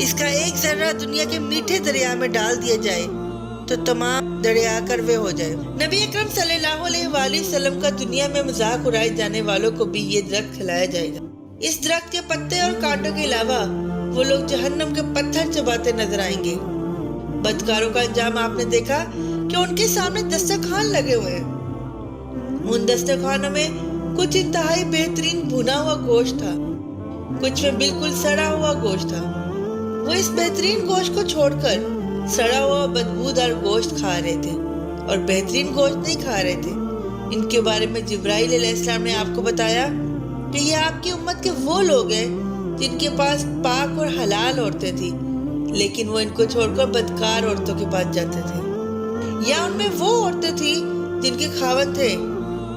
اس کا ایک ذرہ دنیا کے میٹھے دریا میں ڈال دیا جائے تو تمام دریا کروے ہو جائے۔ نبی اکرم صلی اللہ علیہ وآلہ وسلم کا دنیا میں مذاق اڑائے جانے والوں کو بھی یہ درخت کھلایا جائے گا۔ اس درخت کے پتے اور کانٹوں کے علاوہ وہ لوگ جہنم کے پتھر چباتے نظر آئیں گے۔ بدکاروں کا انجام آپ نے دیکھا کہ ان کے سامنے دسترخوان لگے ہوئے ہیں۔ ان دسترخوانوں میں کچھ انتہائی بہترین بھنا ہوا گوشت تھا، کچھ میں بالکل سڑا ہوا گوشت تھا۔ وہ اس بہترین گوشت کو چھوڑ کر سڑا ہوا بدبودار گوشت کھا رہے تھے اور بہترین گوشت نہیں کھا رہے تھے۔ ان کے بارے میں جبرائیل علیہ السلام نے آپ کو بتایا کہ یہ آپ کی امت کے وہ لوگ ہیں جن کے پاس پاک اور حلال عورتیں تھیں، لیکن وہ ان کو چھوڑ کر بدکار عورتوں کے پاس جاتے تھے، یا ان میں وہ عورتیں تھیں جن کے خاوند تھے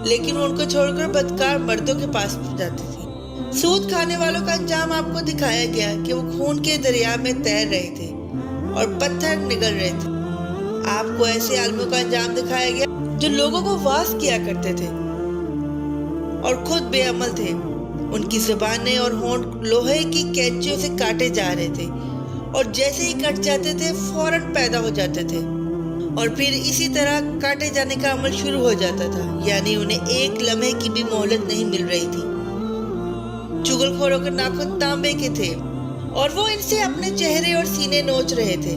لیکن وہ ان کو چھوڑ کر بدکار مردوں کے پاس جاتی تھی۔ سود کھانے والوں کا انجام آپ کو دکھایا گیا کہ وہ خون کے دریا میں تیر رہے تھے اور پتھر نگل رہے تھے۔ آپ کو ایسے عالموں کا انجام دکھایا گیا جو لوگوں کو واعظ کیا کرتے تھے اور خود بے عمل تھے۔ ان کی زبانیں اور ہونٹ لوہے کی کینچیوں سے کاٹے جا رہے تھے اور جیسے ہی کٹ جاتے تھے فوراً پیدا ہو جاتے تھے اور پھر اسی طرح کاٹے جانے کا عمل شروع ہو جاتا تھا، یعنی انہیں ایک لمحے کی بھی مہلت نہیں مل رہی تھی۔ چغل خوروں کے ناخن تانبے کے تھے اور وہ ان سے اپنے چہرے اور سینے نوچ رہے تھے۔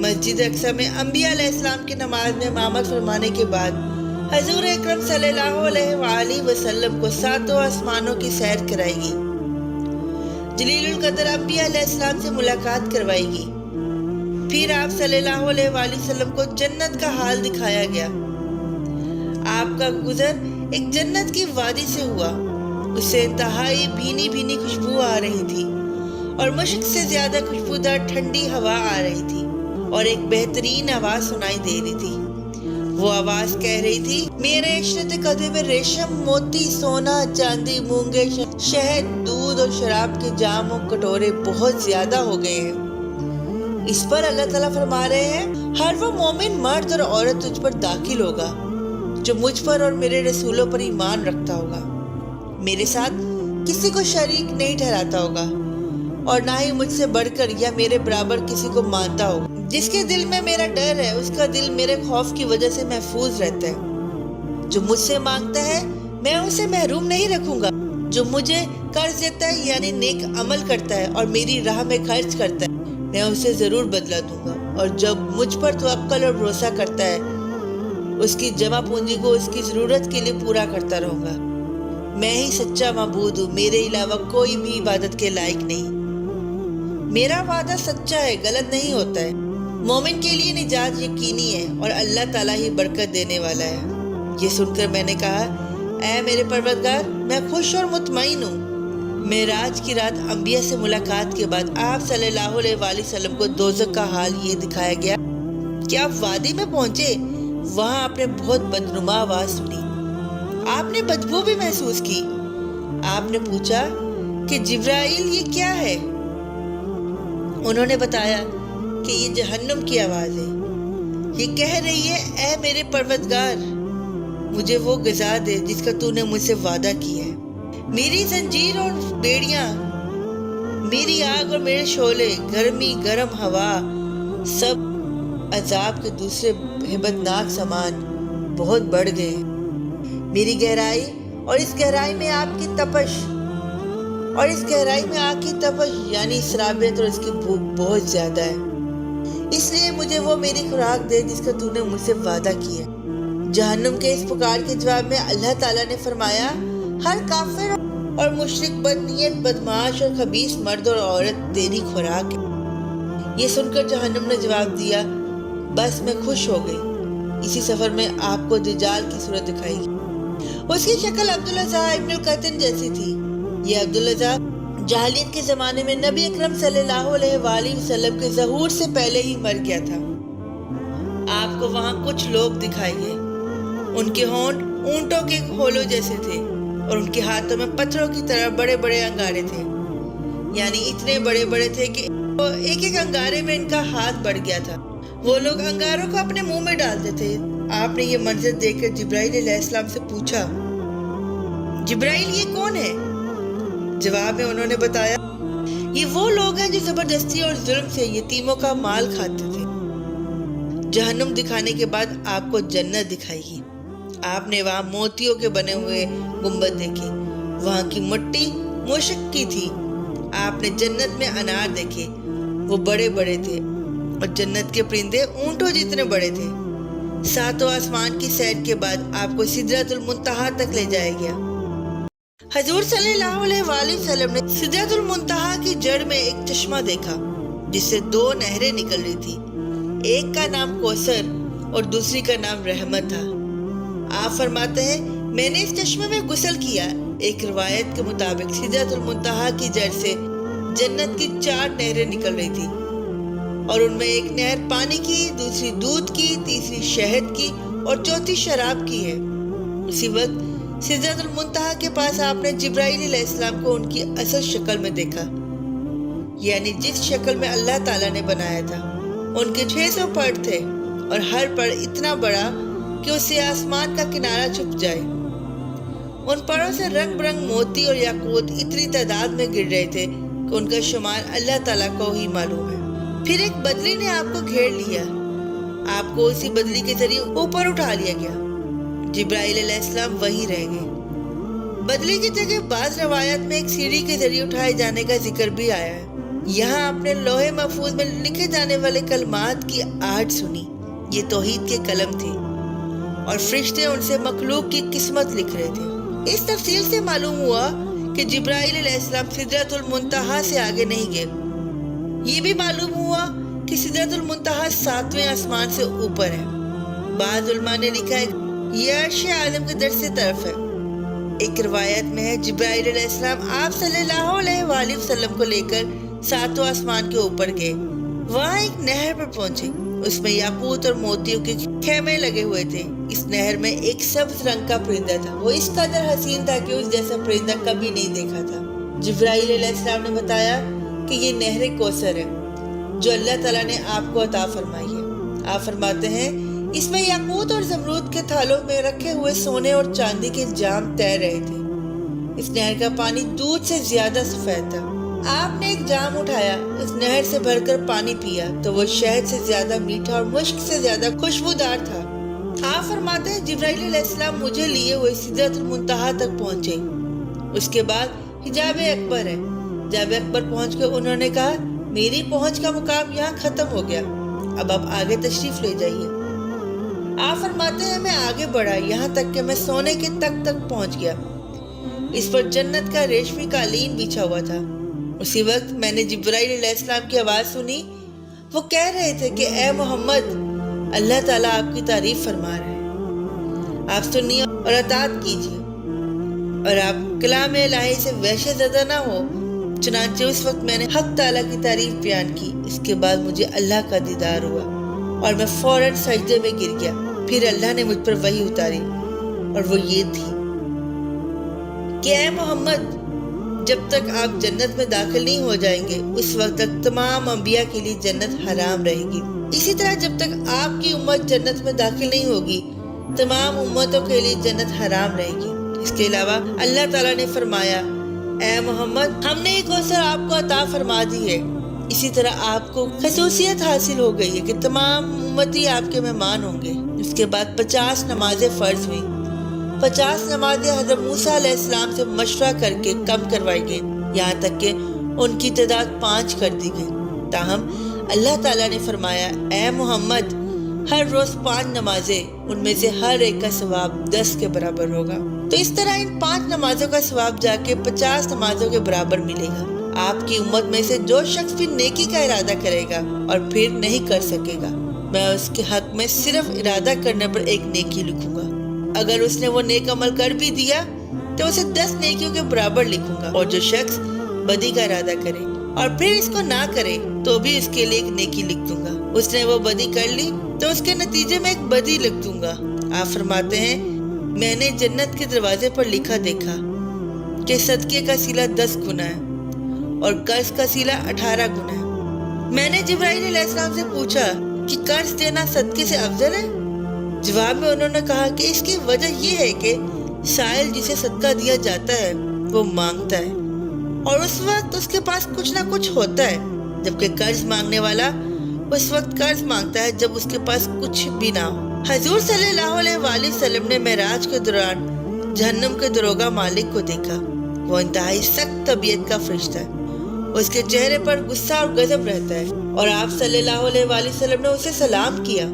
مسجد اقصی میں انبیاء علیہ السلام کی نماز میں امامت فرمانے کے بعد حضور اکرم صلی اللہ علیہ وآلہ وسلم کو 7 آسمانوں کی سیر کرائے گی۔ جلیل القدر انبیاء علیہ السلام سے ملاقات کروائی گی۔ پھر آپ صلی اللہ علیہ وآلہ وسلم کو جنت کا حال دکھایا گیا۔ آپ کا گزر ایک جنت کی وادی سے ہوا، اس سے انتہائی بھینی بھینی خوشبو آ رہی تھی اور مشک سے زیادہ خوشبودار ٹھنڈی ہوا آ رہی تھی اور ایک بہترین آواز سنائی دے رہی تھی۔ وہ آواز کہہ رہی تھی، میرے عشرت قدر میں ریشم، موتی، سونا، چاندی، مونگے، شہد، دودھ اور شراب کے جام و کٹورے بہت زیادہ ہو گئے ہیں۔ اس پر اللہ تعالیٰ فرما رہے ہیں، ہر وہ مومن مرد اور عورت تجھ پر داخل ہوگا جو مجھ پر اور میرے رسولوں پر ایمان رکھتا ہوگا، میرے ساتھ کسی کو شریک نہیں ٹھہراتا ہوگا اور نہ ہی مجھ سے بڑھ کر یا میرے برابر کسی کو مانتا ہوگا۔ جس کے دل میں میرا ڈر ہے اس کا دل میرے خوف کی وجہ سے محفوظ رہتا ہے۔ جو مجھ سے مانگتا ہے میں اسے محروم نہیں رکھوں گا۔ جو مجھے قرض دیتا ہے یعنی نیک عمل کرتا ہے اور میری راہ میں خرچ کرتا ہے میں اسے ضرور بدلہ دوں گا، اور جب مجھ پر توکل اور بھروسہ کرتا ہے اس کی جمع پونجی کو اس کی ضرورت کے لیے پورا کرتا رہوں گا۔ میں ہی سچا معبود ہوں، میرے علاوہ کوئی بھی عبادت کے لائق نہیں۔ میرا وعدہ سچا ہے، غلط نہیں ہوتا ہے۔ مومن کے لیے نجات یقینی ہے اور اللہ تعالیٰ ہی برکت دینے والا ہے۔ یہ سن کر میں نے کہا، اے میرے پروردگار، میں خوش اور مطمئن ہوں۔ معراج کی رات انبیاء سے ملاقات کے بعد آپ صلی اللہ علیہ وآلہ وسلم کو دوزخ کا حال یہ دکھایا گیا کہ آپ وادی میں پہنچے، وہاں آپ نے بہت بدنما آواز سنی، آپ نے بدبو بھی محسوس کی۔ آپ نے پوچھا کہ جبرائیل یہ کیا ہے؟ انہوں نے بتایا کہ یہ جہنم کی آواز ہے، یہ کہہ رہی ہے، اے میرے پروردگار، مجھے وہ غذا دے جس کا تو نے مجھ سے وعدہ کیا ہے۔ میری زنجیر اور بیڑیاں، میری آگ اور میرے شعلے، گرمی، گرم ہوا، سب عذاب کے دوسرے ہیبتناک سامان بہت بڑھ گئے ہیں۔ میری گہرائی اور اس گہرائی میں آپ کی تپش، اور اس گہرائی میں آگ کی تپش یعنی اسرابیت اور اس کی بھوک بہت زیادہ ہے، اس لیے مجھے وہ میری خوراک دے جس کا تو نے مجھ سے وعدہ کیا۔ جہنم کے اس پکار کے جواب میں اللہ تعالیٰ نے فرمایا، ہر کافر اور مشرک، بدنیت، بدمعاش اور خبیث مرد اور عورت تیری خوراک ہے۔ یہ سن کر جہنم نے جواب دیا، بس میں خوش ہو گئی۔ اسی سفر میں آپ کو دجال کی صورت دکھائی گئی۔ اس کی شکل عبدالعزیٰ ابن القطن جیسی تھی۔ یہ عبدالعزیٰ جاہلیت کے زمانے میں نبی اکرم صلی اللہ علیہ وآلہ وسلم کے ظہور سے پہلے ہی مر گیا تھا۔ آپ کو وہاں کچھ لوگ دکھائے گئے، ان کے ہونٹ اونٹوں کے ہولوں جیسے تھے اور ان کے ہاتھوں میں پتھروں کی طرح بڑے بڑے انگارے تھے، یعنی اتنے بڑے بڑے تھے کہ ایک ایک انگارے میں ان کا ہاتھ بڑھ گیا تھا۔ وہ لوگ انگاروں کو اپنے منہ میں ڈالتے تھے۔ آپ نے یہ منظر دیکھ کر جبرائیل علیہ السلام سے پوچھا، جبرائیل یہ کون ہے؟ جواب میں انہوں نے بتایا، یہ وہ لوگ ہیں جو زبردستی اور ظلم سے یتیموں کا مال کھاتے تھے۔ جہنم دکھانے کے بعد آپ کو جنت دکھائے گی۔ آپ نے وہاں موتیوں کے بنے ہوئے گنبد دیکھے، وہاں کی مٹی مشک کی تھی۔ آپ نے جنت میں انار دیکھے، وہ بڑے بڑے تھے، اور جنت کے پرندے اونٹوں جتنے بڑے تھے۔ ساتوں آسمان کی سیر کے بعد آپ کو سدرۃ المنتہا تک لے جایا گیا۔ حضور صلی اللہ علیہ وآلہ وسلم نے سدرۃ المنتہا کی جڑ میں ایک چشمہ دیکھا جس سے 2 نہریں نکل رہی تھی، ایک کا نام کوثر اور دوسری کا نام رحمت تھا۔ آپ فرماتے ہیں میں نے اس چشمے میں غسل کیا۔ ایک روایت کے مطابق سدرۃ المنتہا کی جڑ سے جنت کی 4 نہریں نکل رہی تھی، اور ان میں ایک نہر پانی کی، دوسری دودھ کی، تیسری شہد کی اور چوتھی شراب کی ہے۔ اسی وقت سدرۃ المنتہا کے پاس آپ نے جبرائیل علیہ السلام کو ان کی اصل شکل میں دیکھا، یعنی جس شکل میں اللہ تعالیٰ نے بنایا تھا۔ ان کے 600 پر تھے، اور ہر پر اتنا بڑا کہ اس سے آسمان کا کنارہ چھپ جائے۔ ان پروں سے رنگ برنگ موتی اور یاقوت اتنی تعداد میں گر رہے تھے کہ ان کا شمار اللہ تعالیٰ کو ہی معلوم ہے۔ پھر ایک بدلی نے آپ کو گھیر لیا، آپ کو اسی بدلی کے ذریعے اوپر اٹھا لیا گیا۔ جبرائیل علیہ السلام وہیں رہ گئے۔ بدلی کی جگہ بعض روایات میں ایک سیڑھی کے ذریعے اٹھائے جانے کا ذکر بھی آیا ہے۔ یہاں آپ نے لوح محفوظ میں لکھے جانے والے کلمات کی آہٹ سنی۔ یہ توحید کے قلم تھے، اور فرشتے ان سے مخلوق کی قسمت لکھ رہے تھے۔ اس تفصیل سے معلوم ہوا کہ جبرائیل علیہ السلام سدرۃ المنتہا سے آگے نہیں گئے۔ یہ بھی معلوم ہوا کہ سدرۃ المنتہا 7ویں آسمان سے اوپر ہے۔ بعض علماء نے لکھا ہے یہ عرش اعظم کے در سے طرف ہے۔ ایک روایت میں ہے جبرائیل علیہ السلام آپ صلی اللہ علیہ وآلہ وسلم کو لے کر 7واں آسمان کے اوپر گئے۔ وہاں ایک نہر پر پہنچے، اس میں یاقوت اور موتیوں کے خیمے لگے ہوئے تھے۔ اس نہر میں ایک سبز رنگ کا پرندہ تھا، وہ اس قدر حسین تھا کہ اس جیسا پرندہ کبھی نہیں دیکھا تھا۔ جبرائیل علیہ السلام نے بتایا کہ یہ نہر کوثر ہے جو اللہ تعالیٰ نے آپ کو عطا فرمائی ہے۔ آپ فرماتے ہیں اس میں یاقوت اور زمرد کے تھالوں میں رکھے ہوئے سونے اور چاندی کے جام تیر رہے تھے۔ اس نہر کا پانی دودھ سے زیادہ سفید تھا۔ آپ نے ایک جام اٹھایا، اس نہر سے بھر کر پانی پیا تو وہ شہد سے زیادہ میٹھا اور مشک سے زیادہ خوشبودار تھا۔ آپ فرماتے ہیں جبرائیل علیہ السلام مجھے لیے ہوئے سدرۃ المنتہا تک پہنچے۔ اس کے بعد حجاب اکبر ہے۔ حجاب اکبر پہنچ کے انہوں نے کہا میری پہنچ کا مقام یہاں ختم ہو گیا، اب آپ آگے تشریف لے جائیے۔ آپ فرماتے ہیں میں آگے بڑھا یہاں تک کہ میں سونے کے تخت تک پہنچ گیا۔ اس پر جنت کا ریشمی قالین بچھا ہوا تھا۔ اسی وقت میں نے جبرائیل علیہ السلام کی آواز سنی، وہ کہہ رہے تھے کہ اے محمد، اللہ تعالیٰ آپ کی تعریف فرما رہا ہے، آپ سنیے اور اطاعت کیجیے، اور آپ کلام الہی سے وحشت زدہ نہ ہو۔ چنانچہ اس وقت میں نے حق تعالیٰ کی تعریف بیان کی۔ اس کے بعد مجھے اللہ کا دیدار ہوا اور میں فوراً سجدے میں گر گیا۔ پھر اللہ نے مجھ پر وحی اتاری، اور وہ یہ تھی کہ اے محمد، جب تک آپ جنت میں داخل نہیں ہو جائیں گے اس وقت تک تمام انبیاء کے لیے جنت حرام رہے گی۔ اسی طرح جب تک آپ کی امت جنت میں داخل نہیں ہوگی تمام امتوں کے لیے جنت حرام رہے گی۔ اس کے علاوہ اللہ تعالیٰ نے فرمایا اے محمد، ہم نے یہ کوثر آپ کو عطا فرما دی ہے۔ اسی طرح آپ کو خصوصیت حاصل ہو گئی ہے کہ تمام امتی آپ کے مہمان ہوں گے۔ اس کے بعد 50 نمازیں فرض ہوئی۔ 50 نمازیں حضرت موسیٰ علیہ السلام سے مشورہ کر کے کم کروائی گئی، یہاں تک کہ ان کی تعداد 5 کر دی گئی۔ تاہم اللہ تعالیٰ نے فرمایا اے محمد، ہر روز 5 نمازیں، ان میں سے ہر ایک کا ثواب 10 کے برابر ہوگا۔ تو اس طرح ان 5 نمازوں کا ثواب جا کے 50 نمازوں کے برابر ملے گا۔ آپ کی امت میں سے جو شخص بھی نیکی کا ارادہ کرے گا اور پھر نہیں کر سکے گا، میں اس کے حق میں صرف ارادہ کرنے پر ایک نیکی لکھوں گا۔ اگر اس نے وہ نیک عمل کر بھی دیا تو اسے 10 نیکیوں کے برابر لکھوں گا، اور جو شخص بدی کا ارادہ کرے اور پھر اس کو نہ کرے تو بھی اس کے لیے ایک نیکی لکھ دوں گا۔ اس نے وہ بدی کر لی تو اس کے نتیجے میں ایک بدی لکھ دوں گا۔ آپ فرماتے ہیں میں نے جنت کے دروازے پر لکھا دیکھا کہ صدقے کا صلہ 10 گنا ہے اور قرض کا صلہ 18 گنا ہے۔ میں نے جبرائیل علیہ السلام سے پوچھا کہ قرض دینا صدقے سے افضل ہے؟ جواب میں انہوں نے کہا کہ اس کی وجہ یہ ہے کہ سائل جسے صدقہ دیا جاتا ہے وہ مانگتا ہے، اور اس وقت اس کے پاس کچھ نہ کچھ ہوتا ہے، جبکہ قرض مانگنے والا اس وقت قرض مانگتا ہے جب اس کے پاس کچھ بھی نہ ہو۔ حضور صلی اللہ علیہ وآلہ وسلم نے معراج کے دوران جہنم کے داروغہ مالک کو دیکھا۔ وہ انتہائی سخت طبیعت کا فرشتہ ہے، اس کے چہرے پر غصہ اور غضب رہتا ہے، اور آپ صلی اللہ علیہ وآلہ وسلم نے اسے سلام کیا۔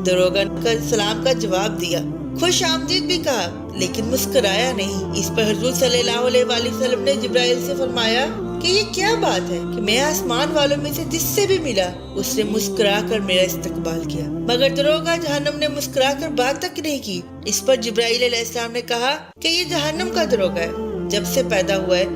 داروغہ کا سلام کا جواب دیا، خوش آمدید بھی کہا، لیکن مسکرایا نہیں۔ اس پر حضور صلی اللہ علیہ وآلہ وسلم نے جبرائیل سے فرمایا کہ یہ کیا بات ہے کہ میں آسمان والوں میں سے جس سے بھی ملا اس نے مسکرا کر میرا استقبال کیا، مگر داروغہ جہنم نے مسکرا کر بات تک نہیں کی۔ اس پر جبرائیل علیہ السلام نے کہا کہ یہ جہنم کا داروغہ ہے، جب سے پیدا ہوا ہے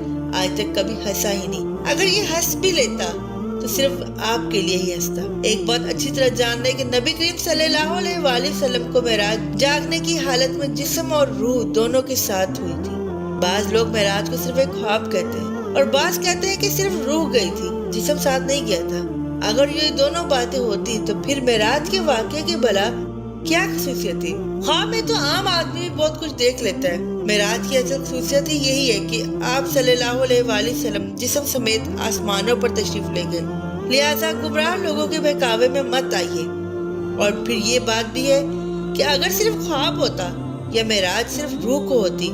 آج تک کبھی ہنسا ہی نہیں، اگر یہ ہنس بھی لیتا تو صرف آپ کے لیے ہی ہنستا۔ ایک بات اچھی طرح جان لیں کہ نبی کریم صلی اللہ علیہ وآلہ وسلم کو معراج جاگنے کی حالت میں جسم اور روح دونوں کے ساتھ ہوئی تھی۔ بعض لوگ معراج کو صرف ایک خواب کہتے ہیں اور بعض کہتے ہیں کہ صرف روح گئی تھی، جسم ساتھ نہیں گیا تھا۔ اگر یہ دونوں باتیں ہوتی تو پھر معراج کے واقعے کی بھلا کیا خصوصیت تھی؟ خواب میں تو عام آدمی بھی بہت کچھ دیکھ لیتا ہے، معراج کی اصل خصوصیت یہی ہے کہ آپ صلی اللہ علیہ وآلہ وسلم جسم سمیت آسمانوں پر تشریف لے گئے، لہٰذا گمراہ لوگوں کے بہکاوے میں مت آئیے۔ اور پھر یہ بات بھی ہے کہ اگر صرف خواب ہوتا یا معراج صرف روح کو ہوتی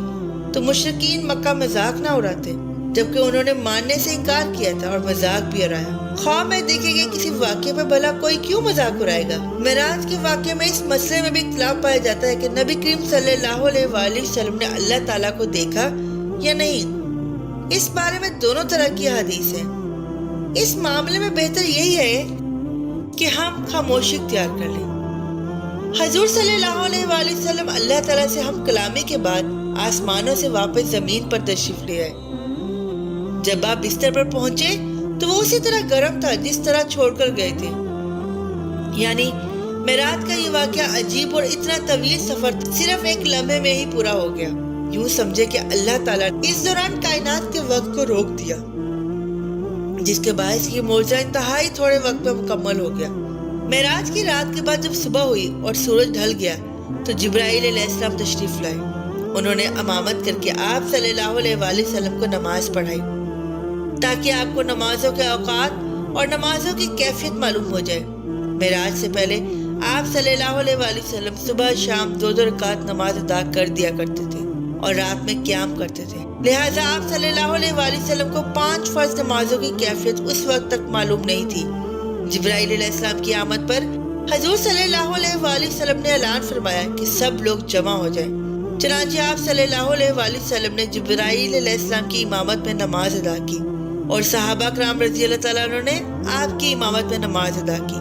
تو مشرکین مکہ مذاق نہ اڑاتے، جبکہ انہوں نے ماننے سے انکار کیا تھا اور مذاق بھی اڑایا۔ خواب میں دیکھے گئے کسی واقعے پر بھلا کوئی کیوں مذاق اڑائے گا؟ معراج کے واقعے میں اس مسئلے میں بھی اختلاف پایا جاتا ہے کہ نبی کریم صلی اللہ علیہ وآلہ وسلم نے اللہ تعالیٰ کو دیکھا یا نہیں۔ اس بارے میں دونوں طرح کی حدیث ہے۔ اس معاملے میں بہتر یہی ہے کہ ہم خاموشی اختیار کر لیں۔ حضور صلی اللہ علیہ وآلہ وسلم اللہ تعالیٰ سے ہم کلامی کے بعد آسمانوں سے واپس زمین پر تشریف لے آئے۔ جب آپ بستر پر پہنچے تو وہ اسی طرح گرم تھا جس طرح چھوڑ کر گئے تھے۔ یعنی معراج کا یہ واقعہ عجیب اور اتنا طویل سفر صرف ایک لمحے میں ہی پورا ہو گیا۔ یوں سمجھے کہ اللہ تعالیٰ نے اس دوران کائنات کے وقت کو روک دیا، جس کے باعث یہ معجزہ انتہائی تھوڑے وقت میں مکمل ہو گیا۔ معراج کی رات کے بعد جب صبح ہوئی اور سورج ڈھل گیا تو جبرائیل علیہ السلام تشریف لائے۔ انہوں نے امامت کر کے آپ صلی اللہ علیہ وآلہ وسلم کو نماز پڑھائی تاکہ آپ کو نمازوں کے اوقات اور نمازوں کی کیفیت معلوم ہو جائے۔ معراج سے پہلے آپ صلی اللہ علیہ وآلہ وسلم صبح شام 2 رکعت نماز ادا کر دیا کرتے تھے اور رات میں قیام کرتے تھے، لہٰذا آپ صلی اللہ علیہ وآلہ وسلم کو 5 فرض نمازوں کی کیفیت اس وقت تک معلوم نہیں تھی۔ جبرائیل علیہ السلام کی آمد پر حضور صلی اللہ علیہ وآلہ وسلم نے اعلان فرمایا کہ سب لوگ جمع ہو جائیں۔ چنانچہ آپ صلی اللہ علیہ وآلہ وسلم نے جبرائیل علیہ السلام کی امامت میں نماز ادا کی اور صحابہ کرام رضی اللہ تعالیٰ عنہ نے آپ کی امامت میں نماز ادا کی،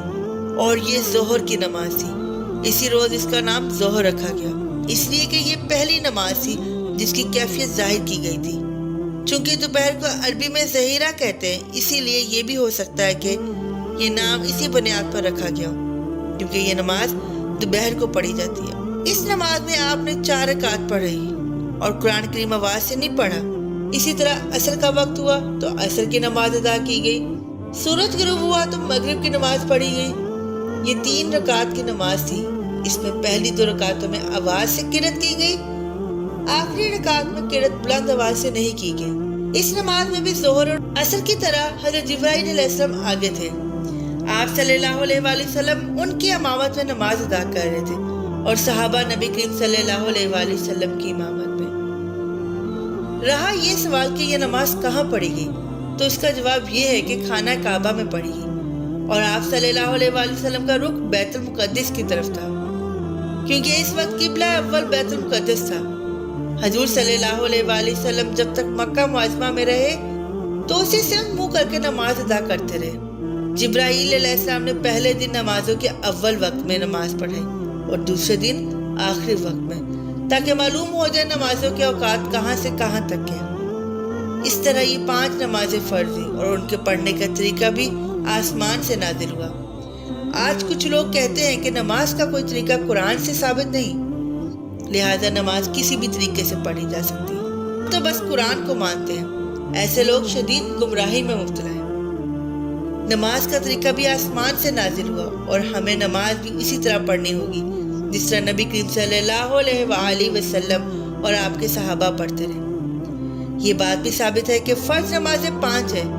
اور یہ ظہر کی نماز تھی۔ اسی روز اس کا نام ظہر رکھا گیا، اس لیے کہ یہ پہلی نماز تھی جس کی کیفیت ظاہر کی گئی تھی۔ چونکہ دوپہر کو عربی میں ظہیرہ کہتے ہیں، اسی لیے یہ بھی ہو سکتا ہے کہ یہ نام اسی بنیاد پر رکھا گیا ہو، کیونکہ یہ نماز دوپہر کو پڑھی جاتی ہے۔ اس نماز میں آپ نے 4 رکعت پڑھی اور قرآن کریم آواز سے نہیں پڑھا۔ اسی طرح عصر کا وقت ہوا تو عصر کی نماز ادا کی گئی، سورج غروب ہوا تو مغرب کی نماز پڑھی گئی۔ یہ 3 رکعت کی نماز تھی، اس میں پہلی 2 رکعتوں میں آواز سے قرات کی گئی، آخری رکعت میں قرات بلند آواز سے نہیں کی گئی۔ اس نماز میں بھی ظہر اور عصر کی طرح حضرت جبرائیل علیہ السلام آگے تھے۔ آپ صلی اللہ علیہ وآلہ وسلم ان کی امامت میں نماز ادا کر رہے تھے اور صحابہ نبی کریم صلی اللہ علیہ وآلہ وسلم کی امامت میں۔ رہا یہ سوال کہ یہ نماز کہاں پڑھی گئی، تو اس کا جواب یہ ہے کہ خانہ کعبہ میں پڑھی گئی، اور آپ صلی اللہ علیہ وآلہ وسلم کا رخ بیت المقدس کی طرف تھا، کیونکہ اس وقت قبلہ اول بیت المقدس تھا۔ حضور صلی اللہ علیہ وآلہ وسلم جب تک مکہ معظمہ میں رہے تو اسی سے منہ کر کے نماز ادا کرتے رہے۔ جبرائیل علیہ السلام نے پہلے دن نمازوں کے اول وقت میں نماز پڑھائی اور دوسرے دن آخری وقت میں، تاکہ معلوم ہو جائے نمازوں کے اوقات کہاں سے کہاں تک ہے۔ اس طرح یہ 5 نمازیں فرض ہیں اور ان کے پڑھنے کا طریقہ بھی آسمان سے نازل ہوا۔ آج کچھ لوگ کہتے ہیں کہ نماز کا کوئی طریقہ قرآن سے ثابت نہیں، لہذا نماز کسی بھی طریقے سے پڑھی جا سکتی ہے، تو بس قرآن کو مانتے ہیں۔ ایسے لوگ شدید گمراہی میں مبتلا ہیں۔ نماز کا طریقہ بھی آسمان سے نازل ہوا اور ہمیں نماز بھی اسی طرح پڑھنی ہوگی جس طرح نبی کریم صلی اللہ علیہ وآلہ وسلم اور آپ کے صحابہ پڑھتے رہے۔ یہ بات بھی ثابت ہے کہ فرض نمازیں 5 ہیں۔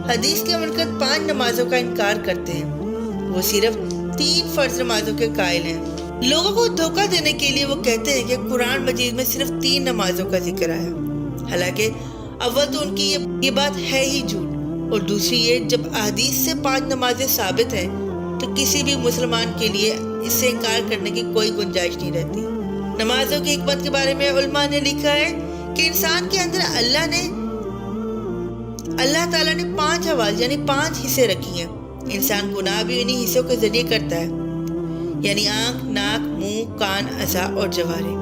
حدیث کے منکر 5 نمازوں کا انکار کرتے ہیں، وہ صرف 3 فرض نمازوں کے قائل ہیں۔ لوگوں کو دھوکہ دینے کے لیے وہ کہتے ہیں کہ قرآن مجید میں صرف 3 نمازوں کا ذکر آیا، حالانکہ اول تو ان کی یہ بات ہے ہی جھوٹ، اور دوسری یہ جب احادیث سے 5 نمازیں ثابت ہیں تو کسی بھی مسلمان کے لیے اس سے انکار کرنے کی کوئی گنجائش نہیں رہتی۔ نمازوں کی حکمت کے بارے میں علماء نے لکھا ہے کہ انسان کے اندر اللہ تعالیٰ نے 5 حواس یعنی 5 حصے رکھی ہیں۔ انسان گناہ بھی انہی حصوں کے ذریعے کرتا ہے، یعنی آنکھ، ناک، منہ، کان، اعضاء اور جوارح،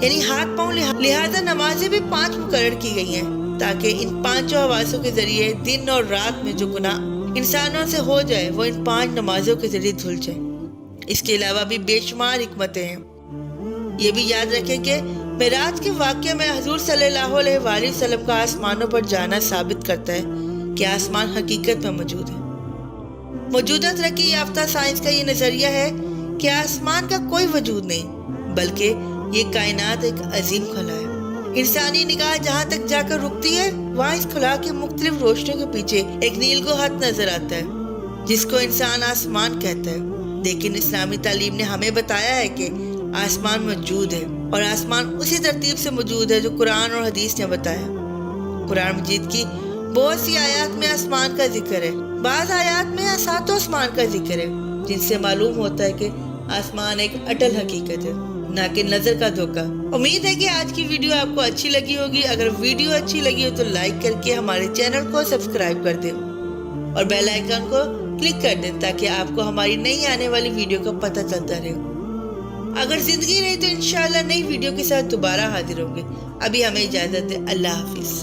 یعنی ہاتھ پاؤں۔ لہٰذا نمازیں بھی 5 مقرر کی گئی ہیں تاکہ ان 5 حواسوں کے ذریعے دن اور رات میں جو گناہ انسانوں سے ہو جائے وہ ان 5 نمازوں کے ذریعے دھل جائے۔ اس کے علاوہ بھی بے شمار حکمتیں ہیں۔ یہ بھی یاد رکھیں کہ معراج کے واقعے میں حضور صلی اللہ علیہ وآلہ وسلم کا آسمانوں پر جانا ثابت کرتا ہے کہ آسمان حقیقت میں موجود ہے۔ موجودہ ترقی یافتہ سائنس کا یہ نظریہ ہے کہ آسمان کا کوئی وجود نہیں، بلکہ یہ کائنات ایک عظیم خلا ہے۔ انسانی نگاہ جہاں تک جا کر رکتی ہے وہاں اس خلا کی مختلف روشنیوں کے پیچھے ایک نیل گو خط نظر آتا ہے جس کو انسان آسمان کہتا ہے۔ لیکن اسلامی تعلیم نے ہمیں بتایا ہے کہ آسمان موجود ہے، اور آسمان اسی ترتیب سے موجود ہے جو قرآن اور حدیث نے بتایا۔ قرآن مجید کی بہت سی آیات میں آسمان کا ذکر ہے، بعض آیات میں 7 آسمان کا ذکر ہے، جن سے معلوم ہوتا ہے کہ آسمان ایک اٹل حقیقت ہے، نہ کہ نظر کا دھوکہ۔ امید ہے کہ آج کی ویڈیو آپ کو اچھی لگی ہوگی۔ اگر ویڈیو اچھی لگی ہو تو لائک کر کے ہمارے چینل کو سبسکرائب کر دیں اور بیل آئیکن کو کلک کر دیں تاکہ آپ کو ہماری نئی آنے والی ویڈیو کا پتہ چلتا رہے۔ اگر زندگی رہی تو انشاءاللہ نئی ویڈیو کے ساتھ دوبارہ حاضر ہوں گے۔ ابھی ہمیں اجازت ہے، اللہ حافظ۔